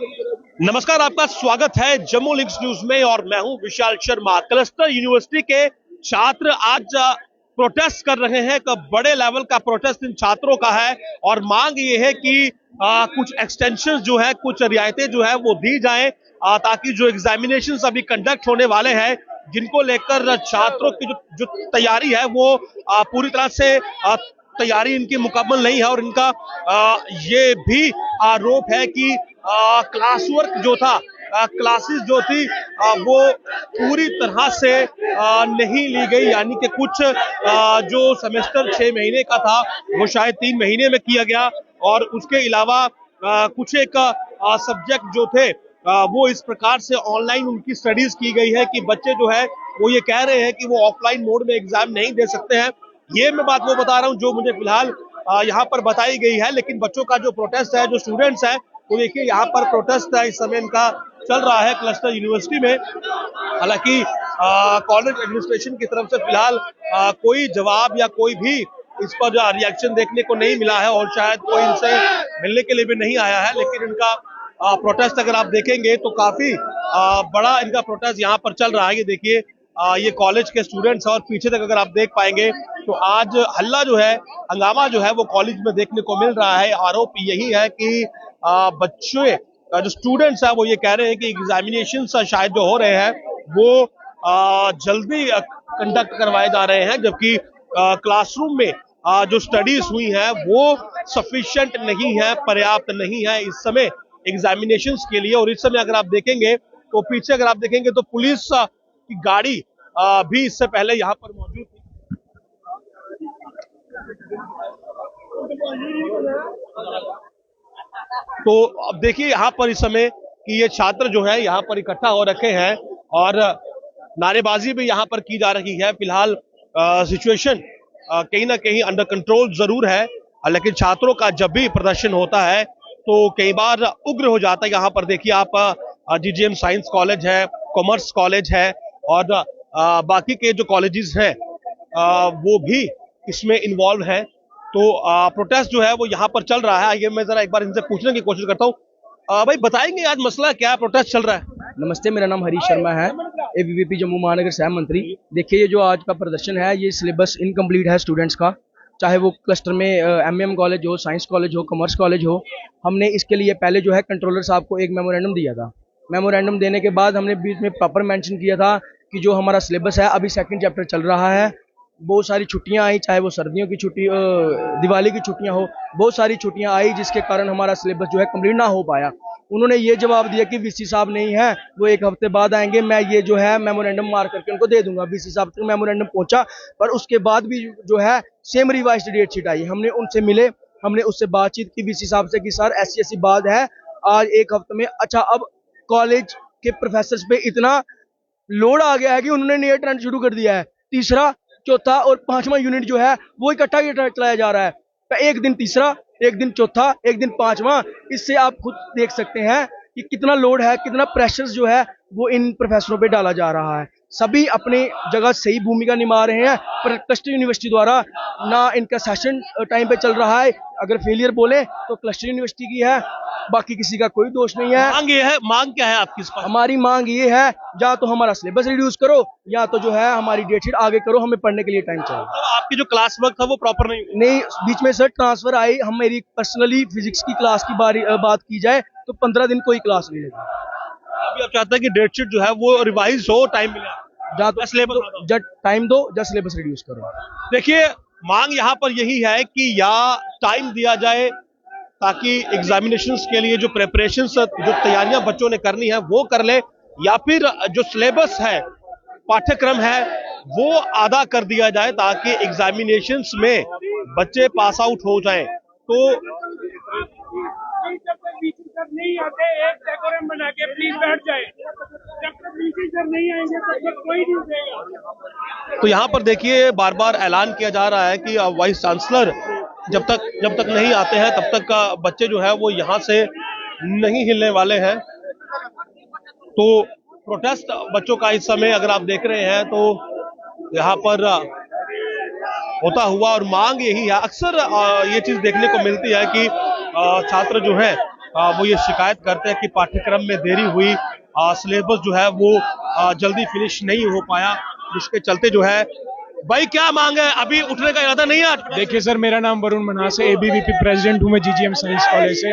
नमस्कार, आपका स्वागत है जम्मू लिंक्स न्यूज में और मैं हूं विशाल शर्मा। क्लस्टर यूनिवर्सिटी के छात्र आज प्रोटेस्ट कर रहे हैं। एक बड़े लेवल का प्रोटेस्ट इन छात्रों का है और मांग ये है कि कुछ एक्सटेंशन जो है, कुछ रियायतें जो है वो दी जाएं, ताकि जो एग्जामिनेशन अभी कंडक्ट होने वाले हैं, जिनको लेकर छात्रों की जो तैयारी है वो पूरी तरह से तैयारी इनकी मुकम्मल नहीं है। और इनका ये भी आरोप है कि क्लास वर्क जो था, क्लासेस जो थी, वो पूरी तरह से नहीं ली गई। यानी कि कुछ जो सेमेस्टर 6 महीने का था वो शायद 3 महीने में किया गया और उसके अलावा कुछ एक सब्जेक्ट जो थे वो इस प्रकार से ऑनलाइन उनकी स्टडीज की गई है कि बच्चे जो है वो ये कह रहे हैं कि वो ऑफलाइन मोड में एग्जाम नहीं दे सकते हैं। ये मैं बात वो बता रहा हूँ जो मुझे फिलहाल यहाँ पर बताई गई है। लेकिन बच्चों का जो प्रोटेस्ट है, जो स्टूडेंट्स है, तो देखिए यहाँ पर प्रोटेस्ट है इस समय इनका चल रहा है क्लस्टर यूनिवर्सिटी में। हालांकि कॉलेज एडमिनिस्ट्रेशन की तरफ से फिलहाल कोई जवाब या कोई भी इस पर रिएक्शन देखने को नहीं मिला है और शायद कोई इनसे मिलने के लिए भी नहीं आया है। लेकिन इनका प्रोटेस्ट अगर आप देखेंगे तो काफी बड़ा इनका प्रोटेस्ट यहाँ पर चल रहा है। ये देखिए, ये कॉलेज के स्टूडेंट्स और पीछे तक अगर आप देख पाएंगे तो आज हल्ला जो है, हंगामा जो है वो कॉलेज में देखने को मिल रहा है। आरोप यही है कि बच्चे जो स्टूडेंट्स है वो ये कह रहे हैं कि एग्जामिनेशन शायद जो हो रहे हैं वो जल्दी कंडक्ट करवाए जा रहे हैं, जबकि क्लासरूम में जो स्टडीज हुई है वो सफिशिएंट नहीं है, पर्याप्त नहीं है इस समय एग्जामिनेशंस के लिए। और इस समय अगर आप देखेंगे तो पीछे अगर आप देखेंगे तो पुलिस की गाड़ी भी इससे पहले यहाँ पर मौजूद थी। तो अब देखिए यहाँ पर इस समय कि ये छात्र जो है यहाँ पर इकट्ठा हो रखे हैं और नारेबाजी भी यहाँ पर की जा रही है। फिलहाल सिचुएशन कहीं ना कहीं अंडर कंट्रोल जरूर है, लेकिन छात्रों का जब भी प्रदर्शन होता है तो कई बार उग्र हो जाता है। यहाँ पर देखिए आप जीजीएम साइंस कॉलेज है, कॉमर्स कॉलेज है और बाकी के जो कॉलेजेस हैं वो भी इसमें इन्वॉल्व है। तो प्रोटेस्ट जो है वो यहाँ पर चल रहा है। ये मैं जरा एक बार इनसे पूछने की कोशिश करता हूँ। भाई बताएंगे आज मसला क्या प्रोटेस्ट चल रहा है? नमस्ते, मेरा नाम हरीश शर्मा है, एबीवीपी जम्मू महानगर सह मंत्री। देखिए, ये जो आज का प्रदर्शन है ये सिलेबस इनकम्प्लीट है स्टूडेंट्स का, चाहे वो क्लस्टर में एमएम कॉलेज हो, साइंस कॉलेज हो, कॉमर्स कॉलेज हो। हमने इसके लिए पहले जो है कंट्रोलर साहब को एक मेमोरेंडम दिया था। मेमोरेंडम देने के बाद हमने बीच में प्रॉपर मेंशन किया था कि जो हमारा सिलेबस है अभी सेकंड चैप्टर चल रहा है, बहुत सारी छुट्टियां आई, चाहे वो सर्दियों की छुट्टी, दिवाली की छुट्टियां हो, बहुत सारी छुट्टियां आई जिसके कारण हमारा सिलेबस जो है कंप्लीट ना हो पाया। उन्होंने ये जवाब दिया कि वीसी साहब नहीं है, वो एक हफ्ते बाद आएंगे, मैं ये जो है मेमोरेंडम मार करके उनको दे दूंगा। वीसी साहब तक मेमोरेंडम पहुंचा, पर उसके बाद भी जो है सेम रिवाइज्ड डेट शीट आई। हमने उनसे मिले, हमने उससे बातचीत की वीसी साहब से कि सर ऐसी ऐसी बात है, आज एक हफ्ते में। अच्छा, अब कॉलेज के प्रोफेसर पे इतना लोड आ गया है कि उन्होंने नया ट्रेंड शुरू कर दिया है। तीसरा, चौथा और पांचवा यूनिट जो है वो इकट्ठा चलाया जा रहा है। एक दिन तीसरा, एक दिन चौथा, एक दिन पांचवा। इससे आप खुद देख सकते हैं कि कितना लोड है, कितना प्रेशर जो है वो इन प्रोफेसरों पे डाला जा रहा है। सभी अपनी जगह सही भूमिका निभा रहे हैं, पर क्लस्टर यूनिवर्सिटी द्वारा ना इनका सेशन टाइम पे चल रहा है। अगर फेलियर बोले तो क्लस्टर यूनिवर्सिटी की है, बाकी किसी का कोई दोष नहीं है। मांग ये है, मांग क्या है आपकी? हमारी मांग ये है, या तो हमारा सिलेबस रिड्यूस करो या तो जो है हमारी डेट शीट आगे करो, हमें पढ़ने के लिए टाइम चाहिए। तो आपकी जो क्लास वर्क था वो प्रॉपर नहीं बीच में सर ट्रांसफर आई। हम मेरी पर्सनली फिजिक्स की क्लास की बात की जाए तो 15 दिन कोई क्लास नहीं लगी। अभी आप चाहते हैं कि डेट शीट जो है वो रिवाइज हो, टाइम मिले, या तो सिलेबस जब टाइम दो या सिलेबस रिड्यूस करो। देखिए, मांग यहाँ पर यही है कि या टाइम दिया जाए ताकि एग्जामिनेशंस के लिए जो प्रिपरेशंस, जो तैयारियां बच्चों ने करनी है वो कर ले, या फिर जो सिलेबस है, पाठ्यक्रम है, वो आधा कर दिया जाए ताकि एग्जामिनेशंस में बच्चे पास आउट हो जाएं। तो नहीं आते, एक डेकोरम बना के प्लीज बैठ जाए, जब तक वीसी सर नहीं आएंगे तब तक कोई नहीं देगा। तो यहाँ पर देखिए बार बार ऐलान किया जा रहा है कि वाइस चांसलर जब तक नहीं आते हैं तब तक का बच्चे जो है वो यहाँ से नहीं हिलने वाले हैं। तो प्रोटेस्ट बच्चों का इस समय अगर आप देख रहे हैं तो यहाँ पर होता हुआ, और मांग यही है, अक्सर ये चीज देखने को मिलती है कि छात्र जो है वो ये शिकायत करते हैं कि पाठ्यक्रम में देरी हुई, सिलेबस जो है वो जल्दी फिनिश नहीं हो पाया, जिसके चलते जो है। भाई क्या मांग है, अभी उठने का इरादा नहीं है आज? देखिए सर, मेरा नाम वरुण मनास है, एबीवीपी प्रेसिडेंट हूँ मैं जीजीएम साइंस कॉलेज से।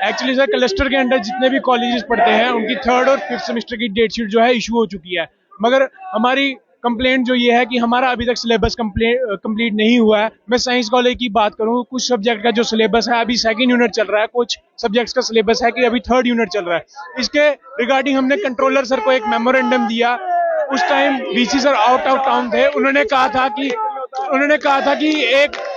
एक्चुअली सर, क्लस्टर के अंडर जितने भी कॉलेजेस पढ़ते हैं उनकी 3rd और 5th सेमेस्टर की डेट शीट जो है इशू हो चुकी है, मगर हमारी कंप्लेंट जो ये है कि हमारा अभी तक सिलेबस कंप्लीट नहीं हुआ है। मैं साइंस कॉलेज की बात करूँ, कुछ सब्जेक्ट का जो सिलेबस है अभी 2nd यूनिट चल रहा है, कुछ सब्जेक्ट्स का सिलेबस है कि अभी 3rd यूनिट चल रहा है। इसके रिगार्डिंग हमने कंट्रोलर सर को एक मेमोरेंडम दिया। उस time VC sir out of town थे, उन्होंने कहा था कि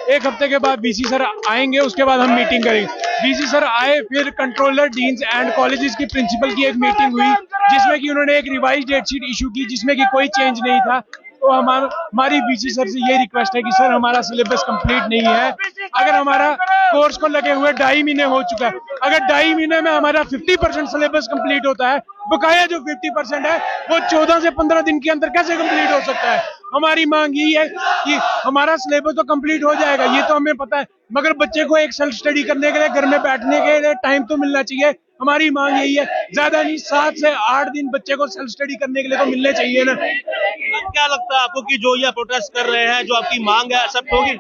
एक हफ्ते के बाद वीसी सर आएंगे, उसके बाद हम मीटिंग करेंगे। वीसी सर आए, फिर कंट्रोलर, डीन्स एंड कॉलेजेस की प्रिंसिपल की एक मीटिंग हुई, जिसमें कि उन्होंने एक रिवाइज डेट शीट इशू की, जिसमें कि कोई चेंज नहीं था। तो हमारी वीसी सर से ये रिक्वेस्ट है कि सर हमारा सिलेबस कंप्लीट नहीं है। अगर हमारा कोर्स को लगे हुए 2.5 महीने हो चुका है, अगर 2.5 महीने में हमारा 50% सिलेबस कंप्लीट होता है, बकाया जो 50% है वो 14 से 15 दिन के अंदर कैसे कंप्लीट हो सकता है? हमारी मांग यही है कि हमारा सिलेबस तो कंप्लीट हो जाएगा, ये तो हमें पता है, मगर बच्चे को एक सेल्फ स्टडी करने के लिए, घर में बैठने के लिए टाइम तो मिलना चाहिए। हमारी मांग यही है, ज्यादा नहीं 7 से 8 दिन बच्चे को सेल्फ स्टडी करने के लिए तो मिलने चाहिए ना। क्या लगता है आपको कि जो ये प्रोटेस्ट कर रहे हैं, जो आपकी मांग है, एक्सेप्ट होगी?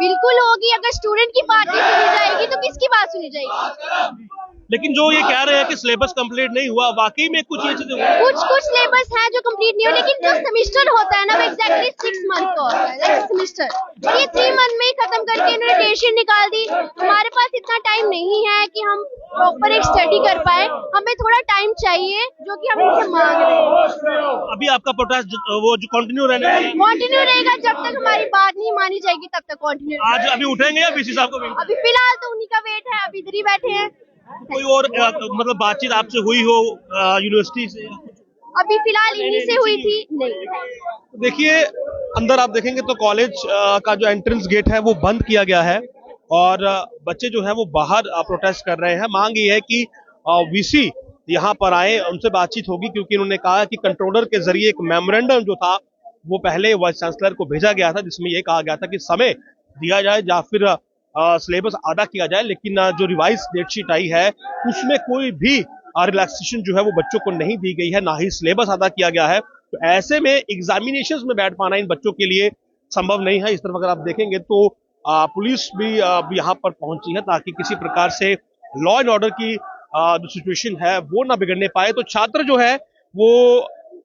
बिल्कुल होगी। अगर स्टूडेंट की बात नहीं सुनी जाएगी तो किसकी बात सुनी जाएगी? लेकिन जो ये कह रहे हैं कि सिलेबस कंप्लीट नहीं हुआ, वाकई में कुछ ये चीजें कुछ सिलेबस है जो कंप्लीट नहीं हो, लेकिन जो सेमेस्टर होता है ना वो एग्जैक्टली 6 मंथ का होता है, सेमेस्टर, और ये 3 मंथ में ही खत्म करके इन्होंने डेट शीट निकाल दी। हमारे पास इतना टाइम नहीं है कि हम प्रॉपर एक स्टडी कर पाए, हमें थोड़ा टाइम चाहिए, जो कि हम इनसे मांग रहे हैं। अभी आपका प्रोटेस्ट वो जो कंटिन्यू रहेगा जब तक हमारी बात नहीं मानी जाएगी, तब तक कंटिन्यू। आज अभी उठेंगे या वीसी साहब को? अभी फिलहाल तो उन्हीं का वेट है, अभी इधर ही बैठे हैं। कोई और मतलब बातचीत आपसे हुई हो यूनिवर्सिटी से? अभी फिलहाल इन्हीं से हुई थी। नहीं, देखिए, अंदर आप देखेंगे तो कॉलेज का जो एंट्रेंस गेट है वो बंद किया गया है, और बच्चे जो है वो बाहर प्रोटेस्ट कर रहे हैं। मांग ये है कि वीसी यहाँ पर आए, उनसे बातचीत होगी, क्योंकि उन्होंने कहा कि कंट्रोलर के जरिए एक मेमोरेंडम जो था वो पहले वाइस चांसलर को भेजा गया था, जिसमें ये कहा गया था कि समय दिया जाए या फिर सिलेबस आधा किया जाए। लेकिन जो रिवाइज डेट शीट आई है उसमें कोई भी रिलैक्सेशन जो है वो बच्चों को नहीं दी गई है, ना ही सिलेबस आधा किया गया है। तो ऐसे में एग्जामिनेशंस में बैठ पाना इन बच्चों के लिए संभव नहीं है। इस तरफ अगर आप देखेंगे तो पुलिस भी यहाँ पर पहुंची है, ताकि किसी प्रकार से लॉ एंड ऑर्डर की जो सिचुएशन है वो ना बिगड़ने पाए। तो छात्र जो है वो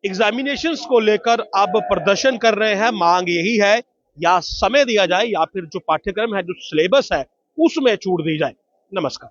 एग्जामिनेशंस को लेकर अब प्रदर्शन कर रहे हैं। मांग यही है, या समय दिया जाए या फिर जो पाठ्यक्रम है, जो सिलेबस है, उसमें छूट दी जाए। नमस्कार।